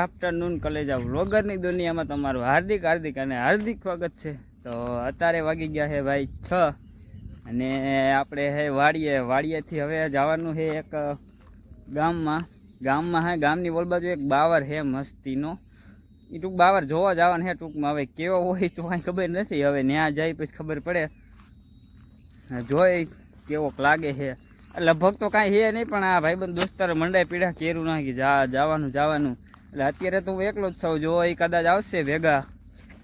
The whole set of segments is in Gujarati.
આફ્ટરનૂન કલેજા વ્લોગરની દુનિયામાં તમારું હાર્દિક હાર્દિક સ્વાગત છે। તો અત્યારે વાગી ગયા છે ભાઈ 6 અને આપણે હે વાડીએથી હવે જવાનું છે એક ગામમાં હે ગામની બોલ બાજુ એક બાવર છે મસ્તીનો। એ ટૂંક બાવર જોવા જવાનું છે ટૂંકમાં। હવે કેવો હોય તો કાંઈ ખબર નથી, હવે ત્યાં જાય પછી ખબર પડે, જોઈ કેવોક લાગે છે। લગભગ તો કાંઈ છે નહીં, પણ આ ભાઈબંધ દોસ્તારો મંડાઈ પીડા કેરું નાખી જવાનું એટલે અત્યારે તો હું એકલો જ છું। જો એ કદાચ આવશે ભેગા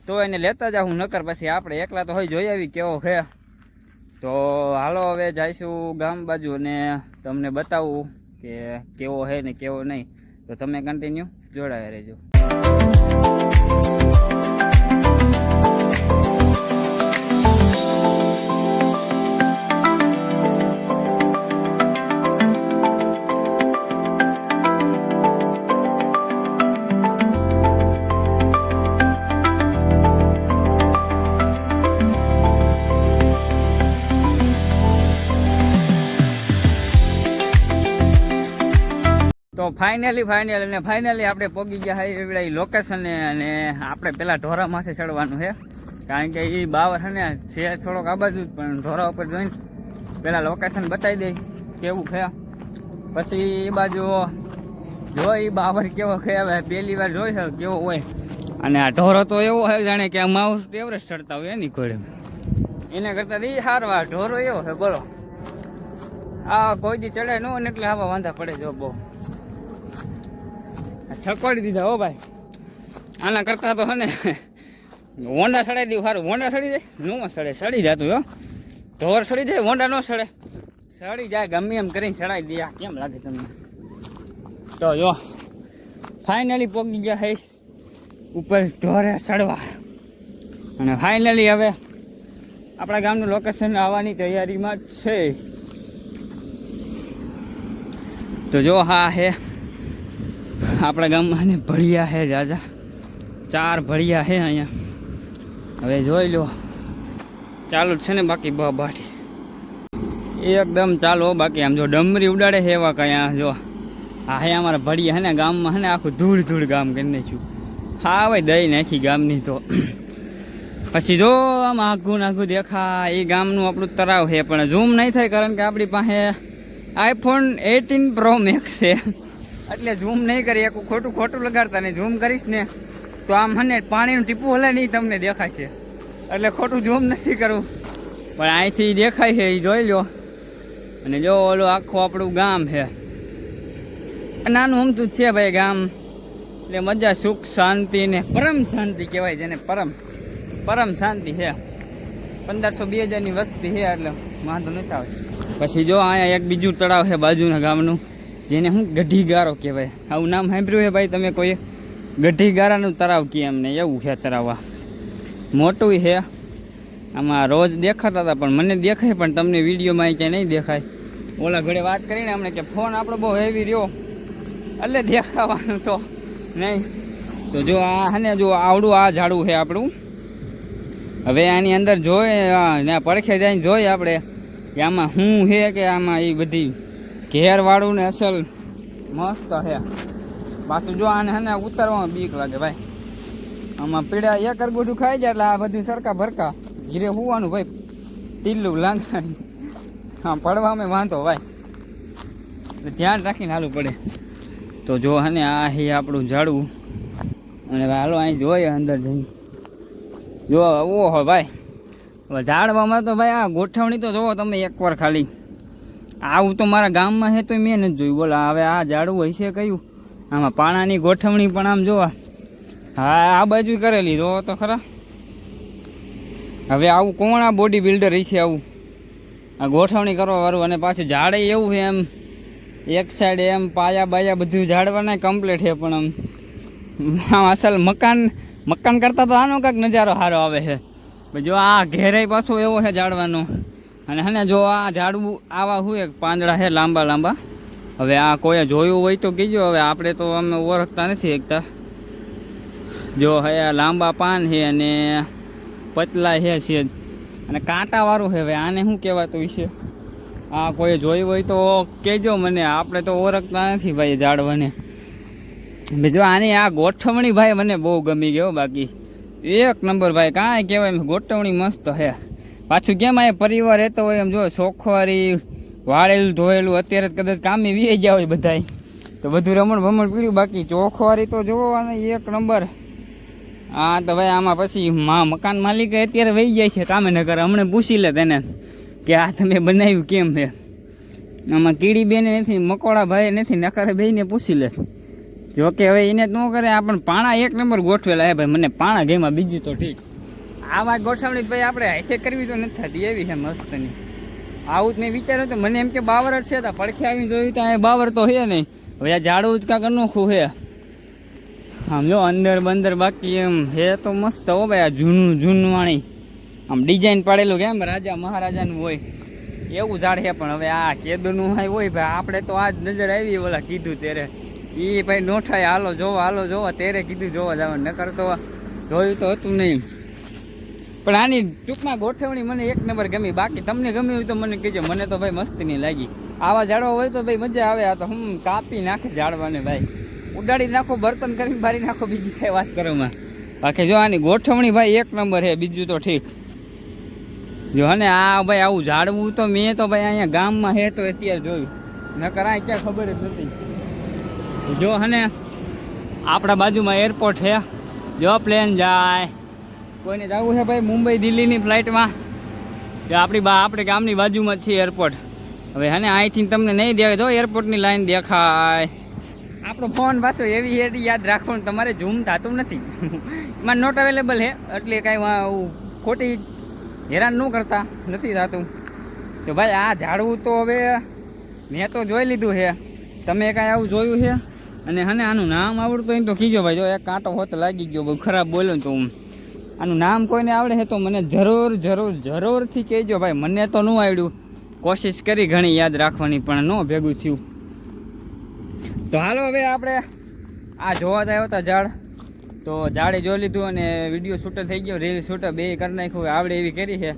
તો એને લેતા જાઉં, નકર પછી આપણે એકલા તો હોય જોઈ આવી કેવો છે। તો હાલો હવે જઈશું ગામ બાજુ અને તમને બતાવું કે કેવો છે ને કેવો નહીં। તો તમે કન્ટિન્યુ જોડાયા રહેજો। તો ફાઇનલી આપણે પહોંચી ગયા છે એવડા લોકેશન અને આપણે પેલા ઢોરા માથે ચડવાનું છે, કારણ કે એ બાવર છે ને છે થોડોક આ બાજુ, પણ ઢોરા ઉપર જોઈને પેલા લોકેશન બતાવી દઈ કેવું છે, પછી એ બાજુ જો એ બાવર કેવો છે હવે પહેલી વાર જોઈ છે કેવો હોય। અને આ ઢોરો તો એવો છે જાણે કે આ માઉન્ટ એવરેસ્ટ ચડતા હોય એની કોડે, એના કરતાં એ સારો આ ઢોરો એવો છે બોલો। આ કોઈ દી ચડે ન ને એટલે આવા વાંધા પડે જો બહુ ઠકવાડી દીધા હો ભાઈ। આના કરતા તો હે ને હોન્ડા સડાઈ દઉં સારું। હોન્ડા સડી જાય નું સડી જતું હો, ઢોર સડી જાય હોન્ડા ન સડી જાય, ગમે એમ કરીને સડાઈ દે। આ કેમ લાગે તમને? તો જો ફાઇનલી પહોંચી ગયા છે ઉપર ઢોરે સડવા, અને ફાઇનલી હવે આપણા ગામનું લોકેશન આવવાની તૈયારીમાં છે। તો જો હા હે આપણા ગામમાં ને ભળિયા છે જાજા, 4 ભળિયા છે અહીંયા। હવે જોઈ લો ચાલુ છે ને, બાકી બાટી એકદમ ચાલો, બાકી આમ જો ડમરી ઉડાડે છે એવા કયા જો હા હે અમારા ભળિયા છે ને ગામમાં છે ને આખું ધૂળ ગામ કરી નાખ્યું। હા ભાઈ દઈ નાખી ગામની। તો પછી જો આમ આઘું દેખાય એ ગામનું આપણું તળાવ છે, પણ ઝૂમ નહીં થાય કારણ કે આપણી પાસે iPhone 18 Pro Max છે, એટલે ઝૂમ નહીં કરી એકું ખોટું લગાડતા નહીં। ઝૂમ કરીશ ને તો આમ હને પાણીનું ટીપું હલે નહીં તમને દેખાશે, એટલે ખોટું ઝૂમ નથી કરવું, પણ અહીંથી દેખાય છે એ જોઈ લો। અને જો ઓલું આખું આપણું ગામ છે, નાનું અમતું જ છે ભાઈ ગામ, એટલે મજા સુખ શાંતિ ને પરમ શાંતિ કહેવાય, જેને પરમ શાંતિ છે। 1500-2000 ની વસ્તી છે એટલે વાંધો નથી આવે। પછી જો અહીંયા એક બીજું તળાવ છે બાજુના ગામનું, જેને હું ગઢીગારો કહેવાય। આવું નામ સાંભળ્યું છે ભાઈ તમે કોઈ? ગઢીગારાનું તળાવ કહે એમને, એવું છે તળાવ। મોટું છે, આમાં રોજ દેખાતા હતા પણ મને દેખાય, પણ તમને વિડીયોમાં ક્યાંય નહીં દેખાય। ઓલા ઘરે વાત કરીને અમને કે ફોન આપણો બહુ હેવી રહ્યો એટલે દેખાવાનું તો નહીં। તો જો આ હે ને જો આવડું આ ઝાડું છે આપણું, હવે આની અંદર જોઈએ ત્યાં પડખે જઈને જોઈએ આપણે કે આમાં શું છે, કે આમાં એ બધી ઘેરવાળું ને અસલ મસ્ત છે। પાછું જો આને હે ને ઉતારવામાં બીક લાગે ભાઈ, આમાં પીડા એક અરગોઠું ખાઈ જાય એટલે આ બધું સરખા ભરકા ઘીરે હોવાનું ભાઈ, ટીલું લાંગાણી હા પડવામાં વાંધો ભાઈ, એટલે ધ્યાન રાખીને હાલવું પડે। તો જો હે ને આ છે આપણું ઝાડવું, અને હાલો અહીં જોઈએ અંદર જઈને જો ઓહો ભાઈ ઝાડવામાં તો ભાઈ આ ગોઠવણી તો જોવો તમે એકવાર ખાલી। આવું તો મારા ગામમાં છે તો મેં નથી જોયું બોલા। હવે આ ઝાડવું હશે કયું? આમાં પાણાની ગોઠવણી પણ આમ જોવા, હા આ બાજુ કરેલી જો તો ખરા। હવે આવું કોણ આ બોડી બિલ્ડર હશે આવું આ ગોઠવણી કરવા વાળું? અને પાછું ઝાડે એવું છે એમ એક સાઈડ એમ પાયા બાયા બધું ઝાડવાના કમ્પ્લીટ છે, પણ આમ અસલ મકાન કરતાં તો આનો કાંઈક નજારો સારો આવે છે। જો આ ઘેરાઈ પાછો એવો છે ઝાડવાનો, અને હે ને જો આ ઝાડવું આવા હોય પાંદડા છે લાંબા। હવે આ કોઈ જોયું હોય તો કીજો, હવે આપણે તો અમે ઓળખતા નથી એકતા। જો હે લાંબા પાન છે અને પતલા છે અને કાંટાવાળું છે, હવે આને શું કહેવાતું હશે? આ કોઈ જોયું હોય તો કહેજો મને, આપણે તો ઓળખતા નથી ભાઈ ઝાડવાને। બીજો આની આ ગોઠવણી ભાઈ મને બહુ ગમી ગયો. બાકી એક નંબર ભાઈ, કાંઈ કહેવાય એમ, ગોઠવણી મસ્ત હે. પાછું કેમ આ પરિવાર રહેતો હોય એમ, જો સોખવારી વાળેલું ધોયેલું, અત્યારે કદાચ કામે વી ગયા હોય બધાય તો બધું રમણ ભમણ પીડ્યું. બાકી ચોખવારી તો જોવો એક નંબર. હા તો ભાઈ આમાં પછી મકાન માલિક અત્યારે વહી જાય છે કામે ન કરે. હમણાં પૂછી લે તેને કે આ તમે બનાવ્યું કેમ છે. આમાં કીડી બેને નથી, મકોડા ભાઈ નથી, નકારે બેને પૂછી લે. જોકે હવે એને ન કરે, આપણને પાણા એક નંબર ગોઠવેલા હે ભાઈ. મને પાણા ગેમાં, બીજું તો ઠીક. આ વાત ગોઠવણી ભાઈ આપણે હાથે કરવી તો નથી થતી, એવી છે મસ્તની. આવું જ મેં વિચાર્યું તો મને એમ કે બાવર જ છે, તો પડખે આવી જોયું તો અહીંયા બાવર તો છે નહીં. હવે આ ઝાડું જ કાંક અનોખું છે. આમ જો અંદર બંદર બાકી એમ હે તો મસ્ત હો ભાઈ. આ જૂનવાણી આમ ડિઝાઇન પાડેલું કેમ રાજા મહારાજાનું હોય એવું ઝાડ છે. પણ હવે આ કેદુનું હોય ભાઈ, આપણે તો આજ નજર આવી ઓલા કીધું ત્યારે એ ભાઈ નોઠાય હાલો જોવા ત્યારે કીધું જોવા જવાનું, નકર તો જોયું તો હતું નહીં. પણ આની ટૂંકમાં ગોઠવણી મને એક નંબર ગમી. બાકી તમને ગમી હોય તો મને કહેજો, મને તો ભાઈ મસ્તી નહીં લાગી. આવા ઝાડવા હોય તો ભાઈ મજા આવે. આ તો કાપી નાખે ઝાડવાને ભાઈ, ઉડાડી નાખો, બર્તન કરીને બારી નાખો, બીજી કઈ વાત કરવામાં. બાકી જો આની ગોઠવણી ભાઈ એક નંબર છે, બીજું તો ઠીક. જો હને આ ભાઈ આવું ઝાડવું તો મેં તો ભાઈ અહીંયા ગામમાં હે તો અત્યારે જોયું, નકર આ ક્યાં ખબર જ નથી. જો હને આપણા બાજુમાં એરપોર્ટ છે, જો પ્લેન જાય, કોઈને જવું છે ભાઈ મુંબઈ દિલ્હીની ફ્લાઇટમાં, જો આપણે ગામની બાજુમાં જ છે એરપોર્ટ. હવે હને અહીંથી તમને નહીં દેખાય, જો એરપોર્ટની લાઈન દેખાય. આપણો ફોન પાછો એવી હેડી યાદ રાખવાનું, તમારે ઝૂમ થતું નથી, એમાં નોટ અવેલેબલ છે, એટલે કાંઈ ખોટી હેરાન ન કરતા નથી થતું. તો ભાઈ આ ઝાડવું તો હવે મેં તો જોઈ લીધું છે, તમે કાંઈ આવું જોયું છે? અને હને આનું નામ આવડતું હોય તો કીજો ભાઈ. જો એક કાંટો હોત લાગી ગયો, બહુ ખરાબ બોલ્યો તો હું. આનું નામ કોઈને આવડે છે તો મને જરૂરથી કહેજો ભાઈ. મને તો ન આવડ્યું, કોશિશ કરી ઘણી યાદ રાખવાની પણ ન ભેગું થયું. તો હાલો હવે આપણે આ જોવા આવ્યા હતા ઝાડ, તો ઝાડે જોઈ લીધું અને વિડીયો શૂટર થઈ ગયો, રીલ શૂટર બે કરી નાખ્યું, આવડે એવી કરી છે.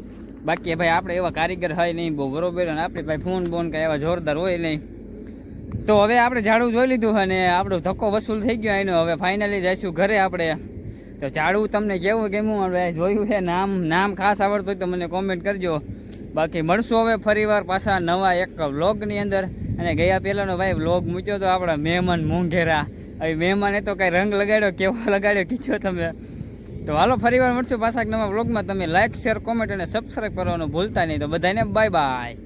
બાકી ભાઈ આપણે એવા કારીગર હોય નહીં બહુ બરોબર, અને આપણે ભાઈ ફોન કાંઈ એવા જોરદાર હોય નહીં. તો હવે આપણે ઝાડું જોઈ લીધું અને આપણો ધક્કો વસૂલ થઈ ગયો એનો. હવે ફાઇનલી જઈશું ઘરે આપણે. તો ઝાડું તમને કેવું કેમું હવે જોયું છે, નામ ખાસ આવડતું હોય તો મને કોમેન્ટ કરજો. બાકી મળશું હવે ફરીવાર પાછા નવા એક વ્લોગની અંદર. અને ગયા પહેલાંનો ભાઈ વ્લોગ મૂક્યો તો આપણા મહેમાન મોંઘેરા. હવે મહેમાને તો કાંઈ રંગ લગાડ્યો, કેવો લગાડ્યો કીધો તમે. તો હાલો ફરીવાર મળશું પાછા નવા વ્લોગમાં. તમે લાઇક શેર કોમેન્ટ અને સબસ્ક્રાઈબ કરવાનું ભૂલતા નહીં. તો બધાને બાય બાય.